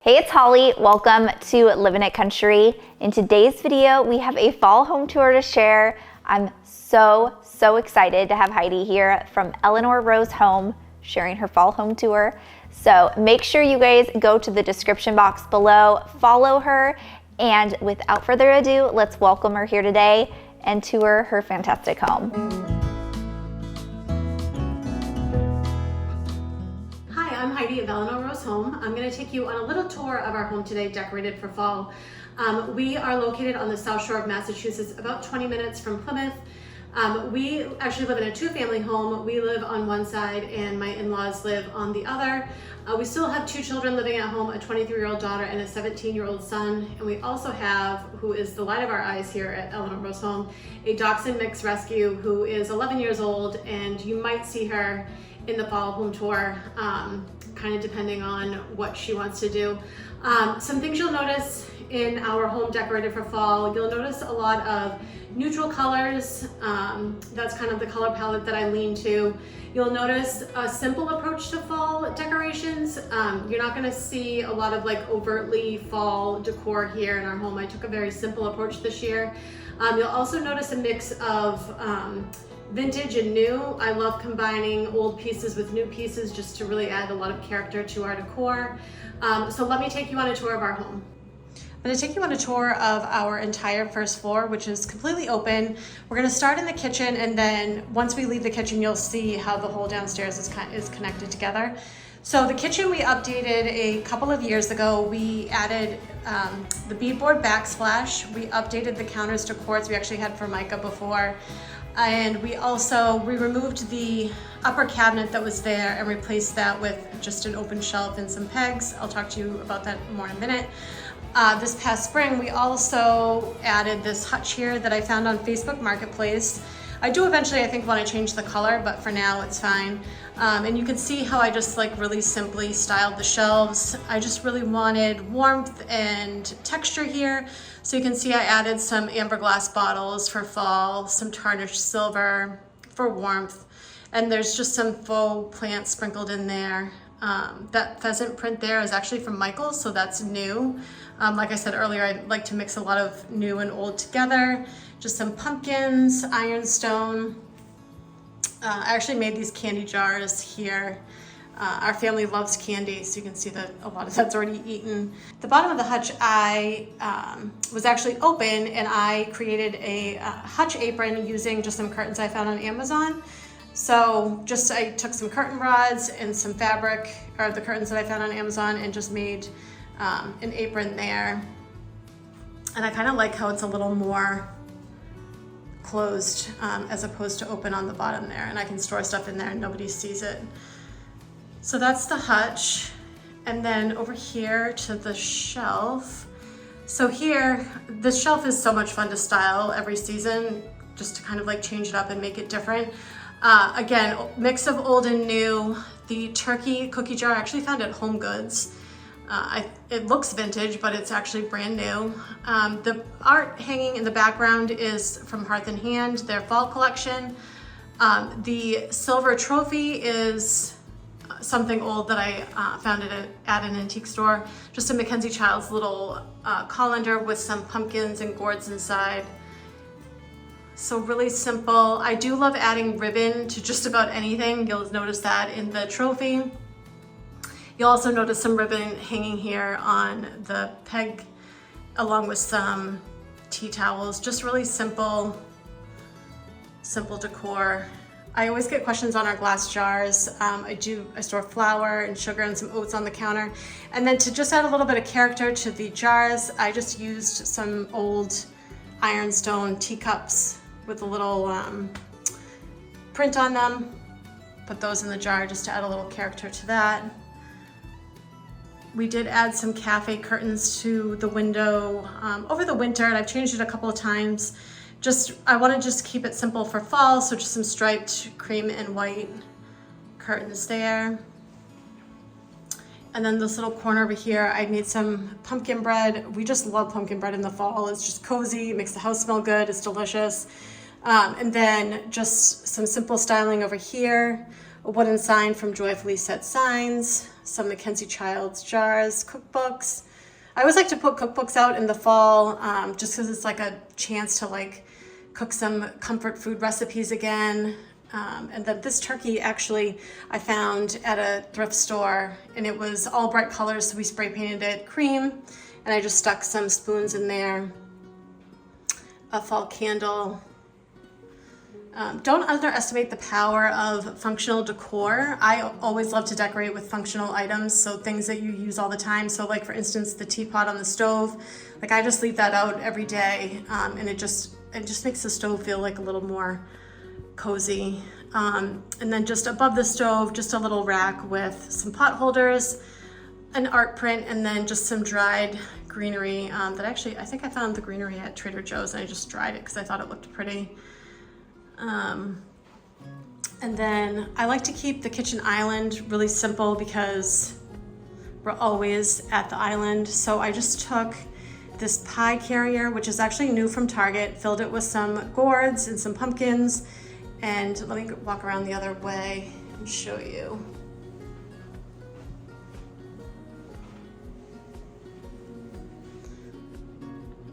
Hey, it's Holly. Welcome to Living It Country. In today's video, we have a fall home tour to share. I'm so excited to have Heidi here from Eleanor Rose Home sharing her fall home tour. So make sure you guys go to the description box below, follow her, and without further ado, let's welcome her here today and tour her fantastic home. I'm Heidi of Eleanor Rose Home. I'm going to take you on a little tour of our home today, decorated for fall. We are located on the South Shore of Massachusetts, about 20 minutes from Plymouth. We actually live in a two-family home. We live on one side and my in-laws live on the other. We still have two children living at home, a 23-year-old daughter and a 17-year-old son. And we also have, who is the light of our eyes here at Eleanor Rose Home, a Dachshund mix rescue who is 11 years old, and you might see her in the fall home tour, kind of depending on what she wants to do. Some things you'll notice in our home decorated for fall, you'll notice a lot of neutral colors. That's kind of the color palette that I lean to. You'll notice a simple approach to fall decorations. You're not gonna see a lot of like overtly fall decor here in our home. I took a very simple approach this year. You'll also notice a mix of vintage and new. I love combining old pieces with new pieces just to really add a lot of character to our decor. So let me take you on a tour of our home. I'm going to take you on a tour of our entire first floor, which is completely open. We're going to start in the kitchen, and then once we leave the kitchen, you'll see how the whole downstairs is connected together. So the kitchen we updated a couple of years ago. We added the beadboard backsplash. We updated the counters to quartz. We actually had Formica before. And we removed the upper cabinet that was there and replaced that with just an open shelf and some pegs. I'll talk to you about that more in a minute. This past spring, we also added this hutch here that I found on Facebook Marketplace. I do eventually, I think, want to change the color, but for now it's fine. And you can see how I just like really simply styled the shelves. I just really wanted warmth and texture here. So you can see I added some amber glass bottles for fall, some tarnished silver for warmth, and there's just some faux plants sprinkled in there. That pheasant print there is actually from Michael's, so that's new. Like I said earlier, I like to mix a lot of new and old together. Just some pumpkins, ironstone. I actually made these candy jars here. Our family loves candy, so you can see that a lot of that's already eaten. The bottom of the hutch was actually open, and I created a hutch apron using just some curtains I found on Amazon. So I took some curtain rods and some fabric, or the curtains that I found on Amazon, and just made an apron there. And I kind of like how it's a little more closed as opposed to open on the bottom there, and I can store stuff in there and nobody sees it. So that's the hutch. And then over here to the shelf. So here, the shelf is so much fun to style every season, just to kind of like change it up and make it different. Again, mix of old and new. The turkey cookie jar I actually found at Home Goods. It looks vintage, but it's actually brand new. The art hanging in the background is from Hearth and Hand, their fall collection. The silver trophy is something old that I found at an antique store. Just a Mackenzie Childs little colander with some pumpkins and gourds inside. So really simple. I do love adding ribbon to just about anything. You'll notice that in the trophy. You'll also notice some ribbon hanging here on the peg, along with some tea towels. Just really simple decor. I always get questions on our glass jars. I store flour and sugar and some oats on the counter. And then to just add a little bit of character to the jars, I just used some old ironstone teacups with a little print on them. Put those in the jar just to add a little character to that. We did add some cafe curtains to the window over the winter, and I've changed it a couple of times. I want to just keep it simple for fall, so just some striped cream and white curtains there. And then this little corner over here, I made some pumpkin bread. We just love pumpkin bread in the fall. It's just cozy, it makes the house smell good, it's delicious. And then just some simple styling over here. a wooden sign from Joyfully Set Signs, some Mackenzie Childs jars, cookbooks. I always like to put cookbooks out in the fall, just because it's like a chance to like cook some comfort food recipes again. And then this turkey actually I found at a thrift store, and it was all bright colors, so we spray painted it cream, and I just stuck some spoons in there. A fall candle. Don't underestimate the power of functional decor. I always love to decorate with functional items, so things that you use all the time. So like for instance, the teapot on the stove, like I just leave that out every day, and it just makes the stove feel like a little more cozy. And then just above the stove, just a little rack with some pot holders, an art print, and then just some dried greenery that actually, I think I found the greenery at Trader Joe's, and I just dried it because I thought it looked pretty. And then I like to keep the kitchen island really simple because we're always at the island. So I just took this pie carrier, which is actually new from Target, filled it with some gourds and some pumpkins. And let me walk around the other way and show you.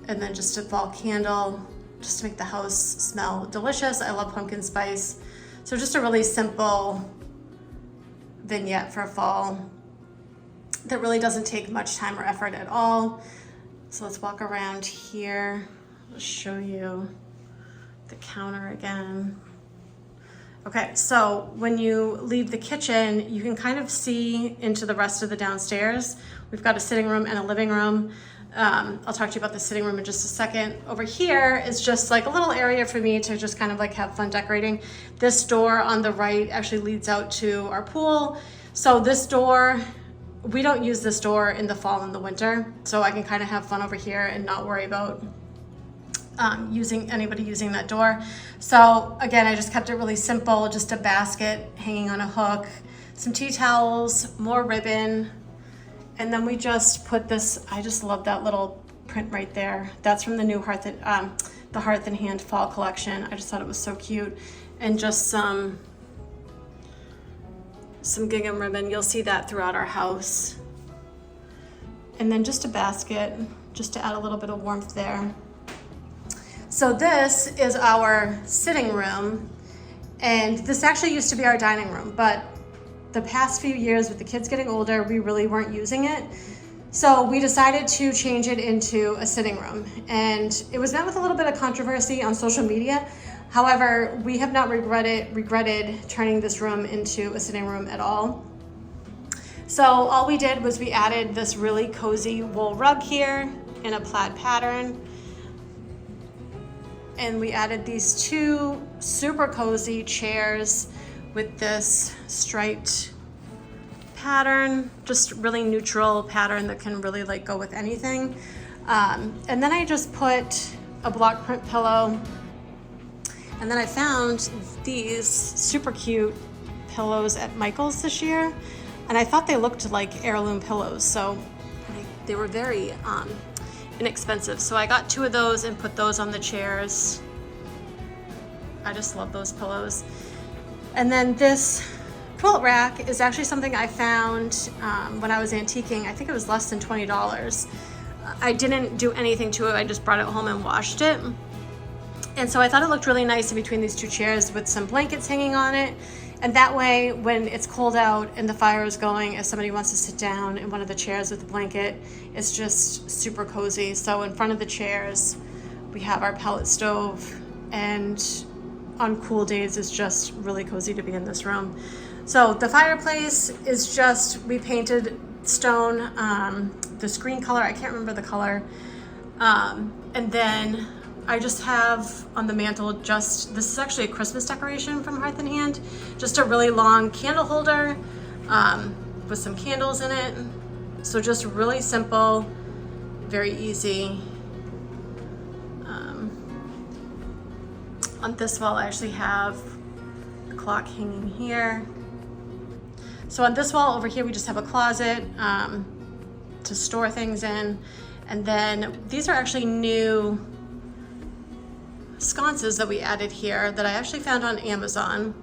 And then just a fall candle, just to make the house smell delicious. I love pumpkin spice. So just a really simple vignette for fall that really doesn't take much time or effort at all. So let's walk around here. I'll show you the counter again. Okay, so when you leave the kitchen, you can kind of see into the rest of the downstairs. We've got a sitting room and a living room. I'll talk to you about the sitting room in just a second. Over here is just like a little area for me to just kind of like have fun decorating. This door on the right actually leads out to our pool. So this door, we don't use this door in the fall and the winter. So I can kind of have fun over here and not worry about anybody using that door. So again, I just kept it really simple, just a basket hanging on a hook, some tea towels, more ribbon. And then we just put this, I just love that little print right there. That's from the new the Hearth and Hand fall collection. I just thought it was so cute. And just some gingham ribbon. You'll see that throughout our house. And then just a basket, just to add a little bit of warmth there. So this is our sitting room. And this actually used to be our dining room, but the past few years with the kids getting older, we really weren't using it. So we decided to change it into a sitting room. And it was met with a little bit of controversy on social media. However, we have not regretted turning this room into a sitting room at all. So all we did was we added this really cozy wool rug here in a plaid pattern. And we added these two super cozy chairs with this striped pattern, just really neutral pattern that can really like go with anything. And then I just put a block print pillow, and then I found these super cute pillows at Michael's this year, and I thought they looked like heirloom pillows, so they were very inexpensive. So I got two of those and put those on the chairs. I just love those pillows. And then this quilt rack is actually something I found when I was antiquing. I think it was less than $20. I didn't do anything to it. I just brought it home and washed it. And so I thought it looked really nice in between these two chairs with some blankets hanging on it. And that way, when it's cold out and the fire is going, if somebody wants to sit down in one of the chairs with a blanket, it's just super cozy. So in front of the chairs, we have our pellet stove, and on cool days, it's just really cozy to be in this room. So the fireplace is just repainted stone, the screen color, I can't remember the color. And then I just have on the mantle this is actually a Christmas decoration from Hearth and Hand, just a really long candle holder with some candles in it. So just really simple, very easy. On this wall, I actually have a clock hanging here. So on this wall over here, we just have a closet to store things in. And then these are actually new sconces that we added here that I actually found on Amazon.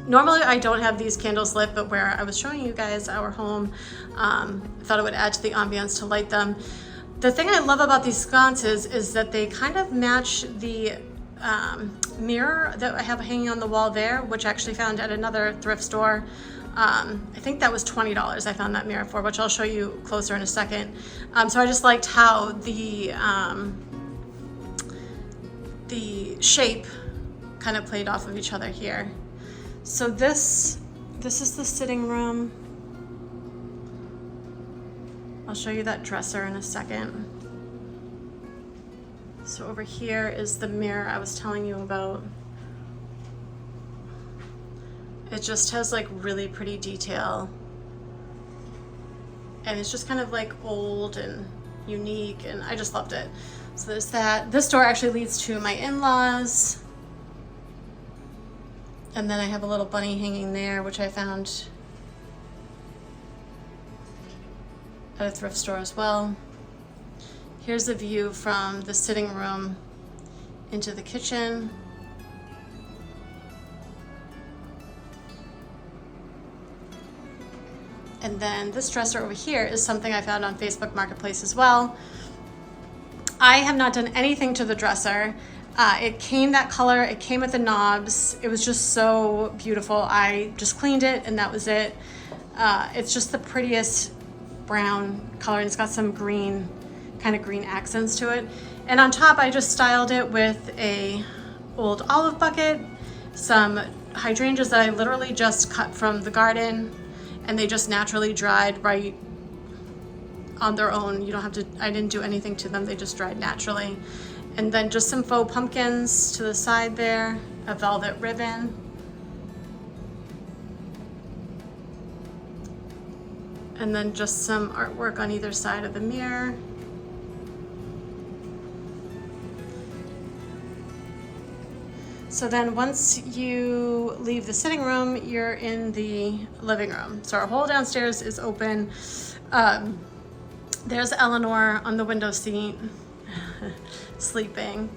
Normally I don't have these candles lit, but where I was showing you guys our home, I thought it would add to the ambiance to light them. The thing I love about these sconces is that they kind of match the mirror that I have hanging on the wall there, which I actually found at another thrift store. I think that was $20 I found that mirror for, which I'll show you closer in a second. So I just liked how the shape kind of played off of each other here. So this is the sitting room. I'll show you that dresser in a second. So over here is the mirror I was telling you about. It just has like really pretty detail. And it's just kind of like old and unique, and I just loved it. So there's that. This door actually leads to my in-laws. And then I have a little bunny hanging there, which I found at a thrift store as well. Here's the view from the sitting room into the kitchen. And then this dresser over here is something I found on Facebook Marketplace as well. I have not done anything to the dresser. It came that color, it came with the knobs. It was just so beautiful. I just cleaned it and that was it. It's just the prettiest brown color, and it's got some green, kind of green accents to it. And on top, I just styled it with a old olive bucket, some hydrangeas that I literally just cut from the garden, and they just naturally dried right on their own. You don't have to, I didn't do anything to them, they just dried naturally. And then just some faux pumpkins to the side there, a velvet ribbon. And then just some artwork on either side of the mirror. So then once you leave the sitting room, you're in the living room. So our whole downstairs is open. There's Eleanor on the window seat, sleeping.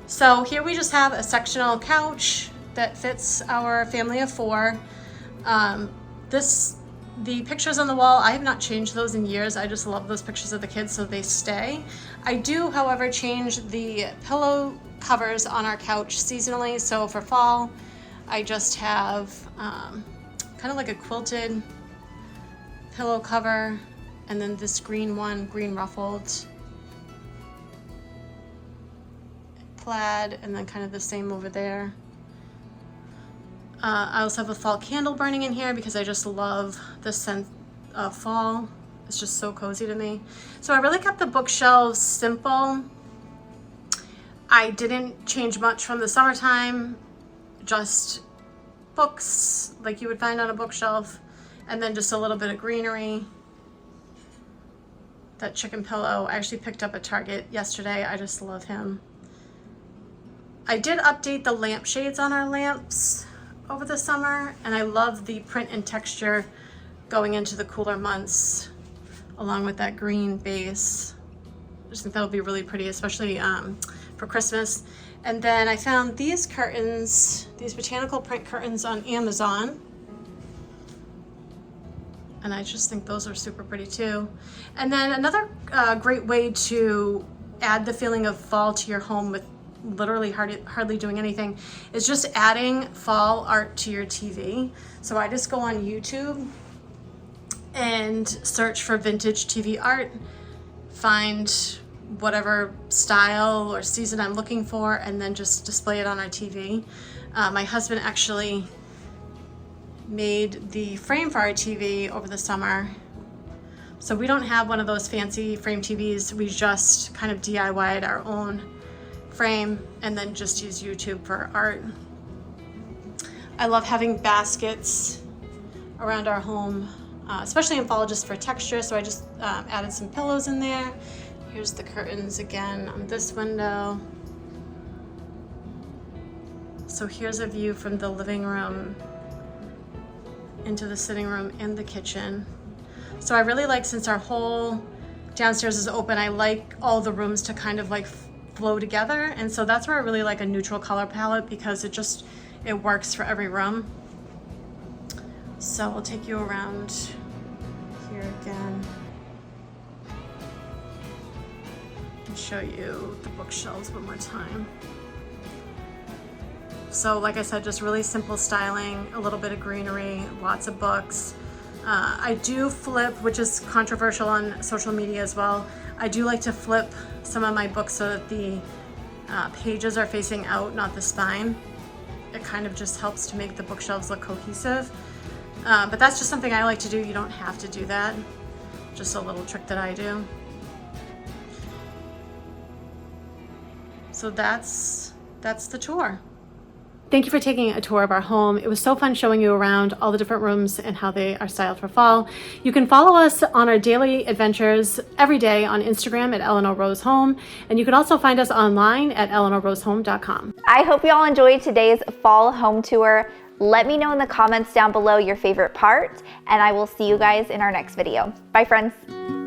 So here we just have a sectional couch that fits our family of 4. The pictures on the wall, I have not changed those in years. I just love those pictures of the kids, so they stay. I do, however, change the pillow covers on our couch seasonally. So for fall, I just have kind of like a quilted pillow cover, and then this green one, green ruffled plaid, and then kind of the same over there. I also have a fall candle burning in here because I just love the scent of fall. It's just so cozy to me. So I really kept the bookshelves simple. I didn't change much from the summertime, just books like you would find on a bookshelf, and then just a little bit of greenery. That chicken pillow I actually picked up at Target yesterday. I just love him. I did update the lampshades on our lamps over the summer, and I love the print and texture going into the cooler months along with that green base. I just think that'll be really pretty, especially for Christmas. And then I found these curtains, these botanical print curtains on Amazon, and I just think those are super pretty too. And then another great way to add the feeling of fall to your home with literally hardly doing anything is just adding fall art to your TV. So I just go on YouTube and search for vintage TV art, find whatever style or season I'm looking for, and then just display it on our TV. My husband actually made the frame for our TV over the summer. So we don't have one of those fancy frame TVs. We just kind of DIY'd our own frame and then just use YouTube for art. I love having baskets around our home, especially in fall, just for texture. So I just added some pillows in there. Here's the curtains again on this window. So here's a view from the living room into the sitting room and the kitchen. So I really like, since our whole downstairs is open, I like all the rooms to kind of like flow together. And so that's where I really like a neutral color palette, because it works for every room. So we'll take you around here again and show you the bookshelves one more time. So like I said, just really simple styling, a little bit of greenery, lots of books. I do flip, which is controversial on social media as well. I do like to flip some of my books so that the pages are facing out, not the spine. It kind of just helps to make the bookshelves look cohesive. But that's just something I like to do. You don't have to do that. Just a little trick that I do. So that's the tour. Thank you for taking a tour of our home. It was so fun showing you around all the different rooms and how they are styled for fall. You can follow us on our daily adventures every day on Instagram at Eleanor Rose Home, and you can also find us online at eleanorrosehome.com. I hope you all enjoyed today's fall home tour. Let me know in the comments down below your favorite part, and I will see you guys in our next video. Bye, friends.